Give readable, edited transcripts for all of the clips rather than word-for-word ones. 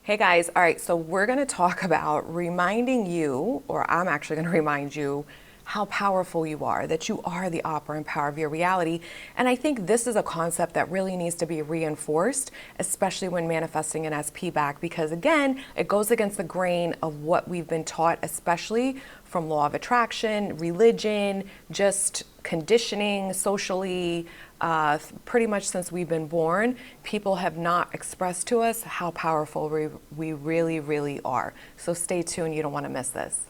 Hey guys, all right, so we're going to talk about reminding you, or I'm actually going to remind you, how powerful you are, that you are the operant power of your reality. And I think this is a concept that really needs to be reinforced, especially when manifesting an SP back, because again, it goes against the grain of what we've been taught, especially from law of attraction, religion, just conditioning socially. Pretty much since we've been born, people have not expressed to us how powerful we really, really are. So stay tuned, you don't want to miss this.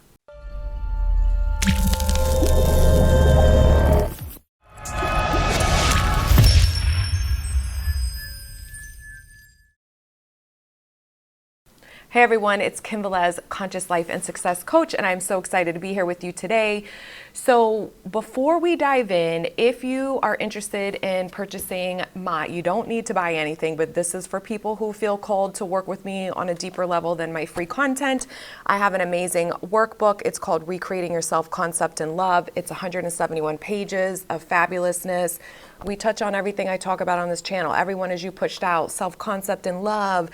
Hey everyone, it's Kim Velez, Conscious Life and Success Coach, and I'm so excited to be here with you today. So before we dive in, if you are interested in purchasing you don't need to buy anything, but this is for people who feel called to work with me on a deeper level than my free content. I have an amazing workbook. It's called Recreating Your Self-Concept in Love. It's 171 pages of fabulousness. We touch on everything I talk about on this channel. Everyone is you pushed out, self-concept and love,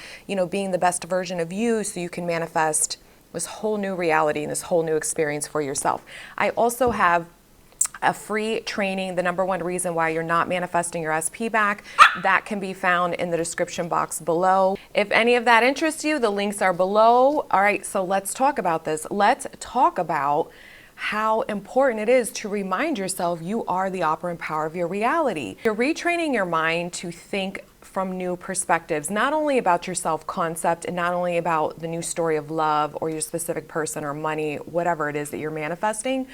being the best version of you so you can manifest this whole new reality and this whole new experience for yourself. I also have a free training, the number one reason why you're not manifesting your SP back. That can be found in the description box below. If any of that interests you, the links are below. All right, so let's talk about this. Let's talk about how important it is to remind yourself you are the operant power of your reality. You're retraining your mind to think from new perspectives, not only about your self-concept and not only about the new story of love or your specific person or money, whatever it is that you're manifesting,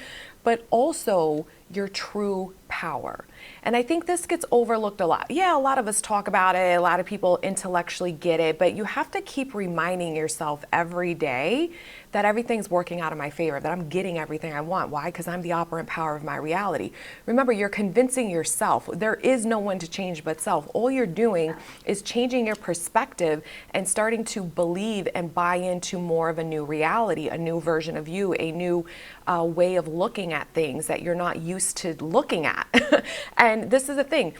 but also your true power. And I think this gets overlooked a lot. Yeah, a lot of us talk about it, a lot of people intellectually get it, but you have to keep reminding yourself every day that everything's working out in my favor, that I'm getting everything I want. Why? Because I'm the operant power of my reality. Remember, you're convincing yourself. There is no one to change but self. All you're doing is changing your perspective and starting to believe and buy into more of a new reality, a new version of you, a new way of looking at things that you're not used to looking at. And this is the thing.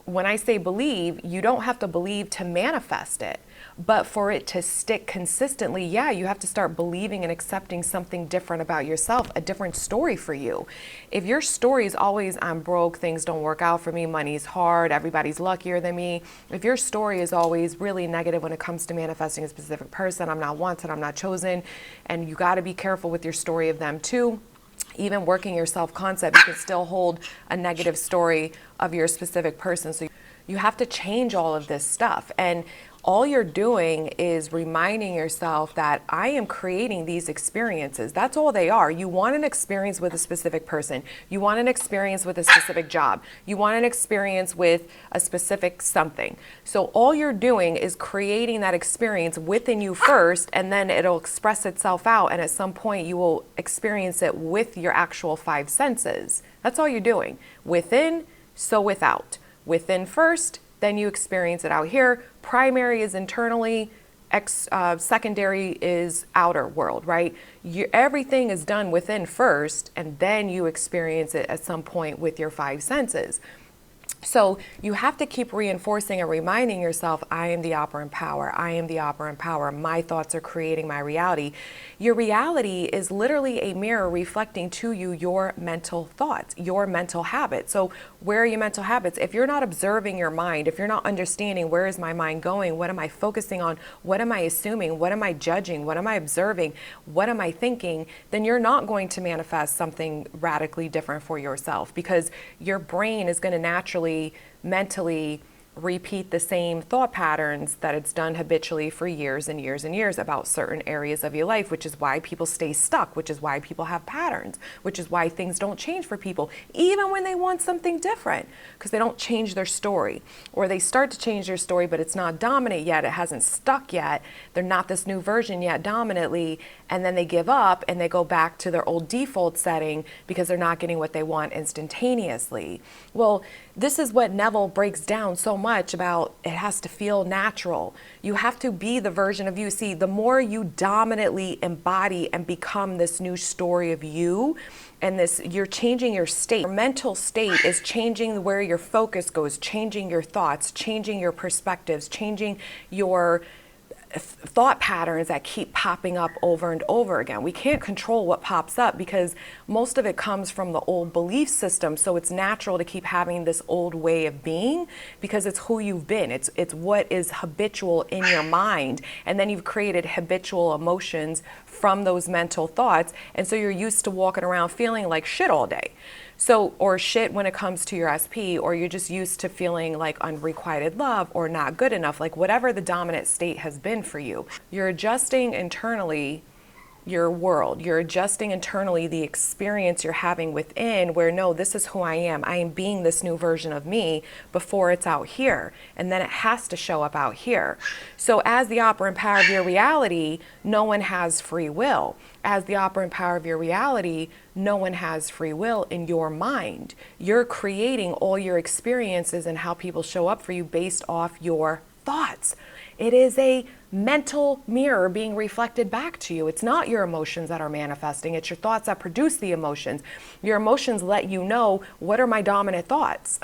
When I say believe, you don't have to believe to manifest it. But for it to stick consistently, yeah, you have to start believing and accepting something different about yourself, a different story for you. If your story is always, I'm broke, things don't work out for me, money's hard, everybody's luckier than me. If your story is always really negative when it comes to manifesting a specific person, I'm not wanted, I'm not chosen, and you got to be careful with your story of them too. Even working your self-concept, you can still hold a negative story of your specific person. So you have to change all of this stuff. And all you're doing is reminding yourself that I am creating these experiences. That's all they are. You want an experience with a specific person. You want an experience with a specific job. You want an experience with a specific something. So all you're doing is creating that experience within you first, and then it'll express itself out. And at some point you will experience it with your actual five senses. That's all you're doing. Within, so without. Within first, then you experience it out here. Primary is internally, secondary is outer world, right? Everything is done within first, and then you experience it at some point with your five senses. So you have to keep reinforcing and reminding yourself, I am the operant power. I am the operant power. My thoughts are creating my reality. Your reality is literally a mirror reflecting to you your mental thoughts, your mental habits. So where are your mental habits? If you're not observing your mind, if you're not understanding where is my mind going, what am I focusing on, what am I assuming, what am I judging, what am I observing, what am I thinking, then you're not going to manifest something radically different for yourself, because your brain is going to naturally mentally repeat the same thought patterns that it's done habitually for years and years and years about certain areas of your life, which is why people stay stuck, which is why people have patterns, which is why things don't change for people, even when they want something different, because they don't change their story, or they start to change their story, but it's not dominant yet, it hasn't stuck yet, they're not this new version yet dominantly, and then they give up and they go back to their old default setting because they're not getting what they want instantaneously. Well, this is what Neville breaks down so much about. It has to feel natural. You have to be the version of you. See, the more you dominantly embody and become this new story of you, and this, you're changing your state. Your mental state is changing where your focus goes, changing your thoughts, changing your perspectives, changing your thought patterns that keep popping up over and over again. We can't control what pops up because most of it comes from the old belief system. So it's natural to keep having this old way of being because it's who you've been. It's what is habitual in your mind. And then you've created habitual emotions from those mental thoughts. And so you're used to walking around feeling like shit all day. So, or shit when it comes to your SP, or you're just used to feeling like unrequited love or not good enough, like whatever the dominant state has been for you. You're adjusting internally your world. You're adjusting internally the experience you're having within where, no, this is who I am. I am being this new version of me before it's out here. And then it has to show up out here. So as the operant power of your reality, no one has free will. As the operant power of your reality, no one has free will in your mind. You're creating all your experiences and how people show up for you based off your thoughts. It is a mental mirror being reflected back to you. It's not your emotions that are manifesting. It's your thoughts that produce the emotions. Your emotions let you know, what are my dominant thoughts?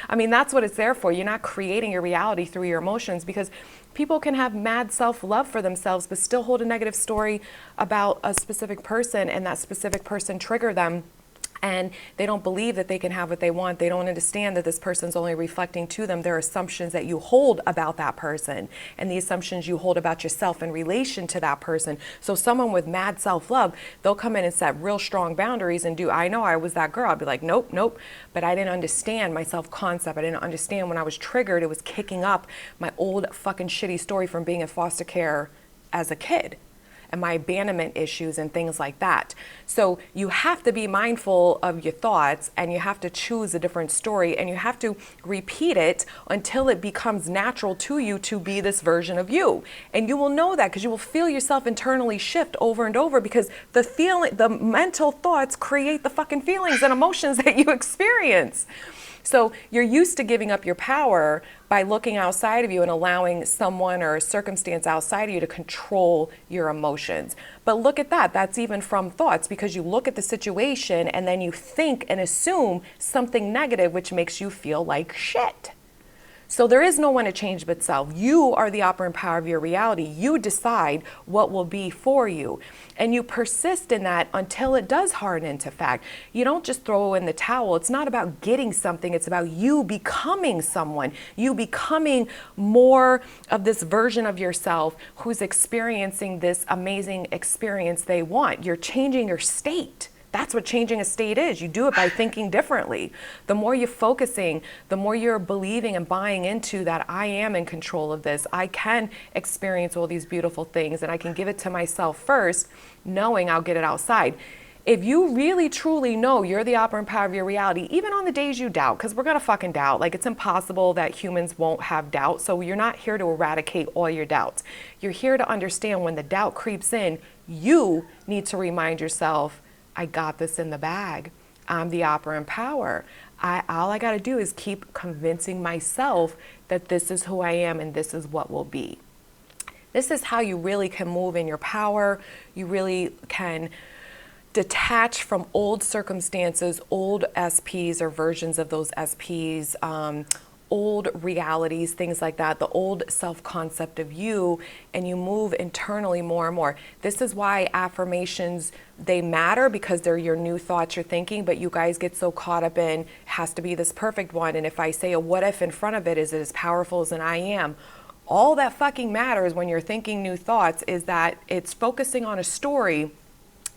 I mean, that's what it's there for. You're not creating your reality through your emotions, because people can have mad self-love for themselves but still hold a negative story about a specific person, and that specific person trigger them. And they don't believe that they can have what they want. They don't understand that this person's only reflecting to them their assumptions that you hold about that person and the assumptions you hold about yourself in relation to that person. So someone with mad self-love, they'll come in and set real strong boundaries and do, I know I was that girl. I'll be like, nope, nope. But I didn't understand my self-concept. I didn't understand when I was triggered, it was kicking up my old fucking shitty story from being in foster care as a kid, and my abandonment issues and things like that. So you have to be mindful of your thoughts, and you have to choose a different story, and you have to repeat it until it becomes natural to you to be this version of you. And you will know that because you will feel yourself internally shift over and over, because the mental thoughts create the fucking feelings and emotions that you experience. So you're used to giving up your power by looking outside of you and allowing someone or a circumstance outside of you to control your emotions. But look at that. That's even from thoughts, because you look at the situation and then you think and assume something negative, which makes you feel like shit. So there is no one to change but self. You are the operant power of your reality. You decide what will be for you. And you persist in that until it does harden into fact. You don't just throw in the towel. It's not about getting something. It's about you becoming someone. You becoming more of this version of yourself who's experiencing this amazing experience they want. You're changing your state. That's what changing a state is. You do it by thinking differently. The more you're focusing, the more you're believing and buying into that I am in control of this. I can experience all these beautiful things, and I can give it to myself first, knowing I'll get it outside. If you really truly know you're the operant power of your reality, even on the days you doubt, because we're gonna fucking doubt, like it's impossible that humans won't have doubt. So you're not here to eradicate all your doubts. You're here to understand when the doubt creeps in, you need to remind yourself, I got this in the bag. I'm the operant power. All I got to do is keep convincing myself that this is who I am and this is what will be. This is how you really can move in your power. You really can detach from old circumstances, old SPs or versions of those SPs, old realities, things like that, the old self-concept of you, and you move internally more and more. This is why affirmations, they matter, because they're your new thoughts you're thinking, but you guys get so caught up in, has to be this perfect one, and if I say a what if in front of it, is it as powerful as an I am? All that fucking matters when you're thinking new thoughts is that it's focusing on a story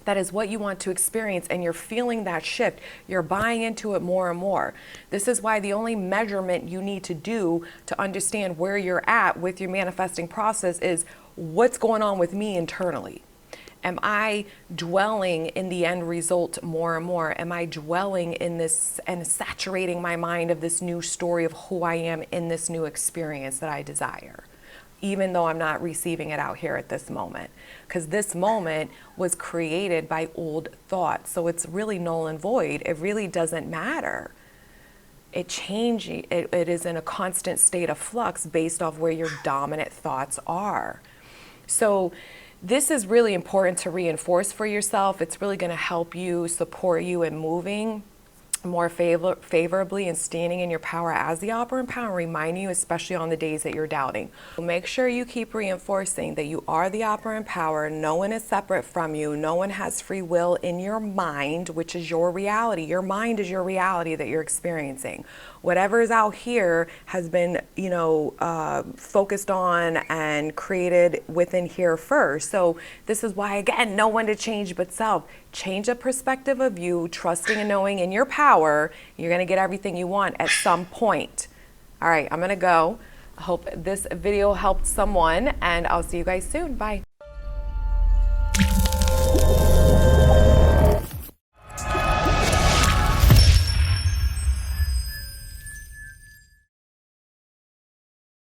that is what you want to experience, and you're feeling that shift. You're buying into it more and more. This is why the only measurement you need to do to understand where you're at with your manifesting process is what's going on with me internally. Am I dwelling in the end result more and more? Am I dwelling in this and saturating my mind of this new story of who I am in this new experience that I desire, even though I'm not receiving it out here at this moment? Because this moment was created by old thoughts. So it's really null and void. It really doesn't matter. It changes. It is in a constant state of flux based off where your dominant thoughts are. So this is really important to reinforce for yourself. It's really going to help you, support you in moving more favorably and standing in your power as the operant power, remind you, especially on the days that you're doubting. Make sure you keep reinforcing that you are the operant power. No one is separate from you. No one has free will in your mind, which is your reality. Your mind is your reality that you're experiencing. Whatever is out here has been, focused on and created within here first. So this is why, again, no one to change but self. Change the perspective of you, trusting and knowing in your power, you're going to get everything you want at some point. All right, I'm going to go. I hope this video helped someone, and I'll see you guys soon. Bye.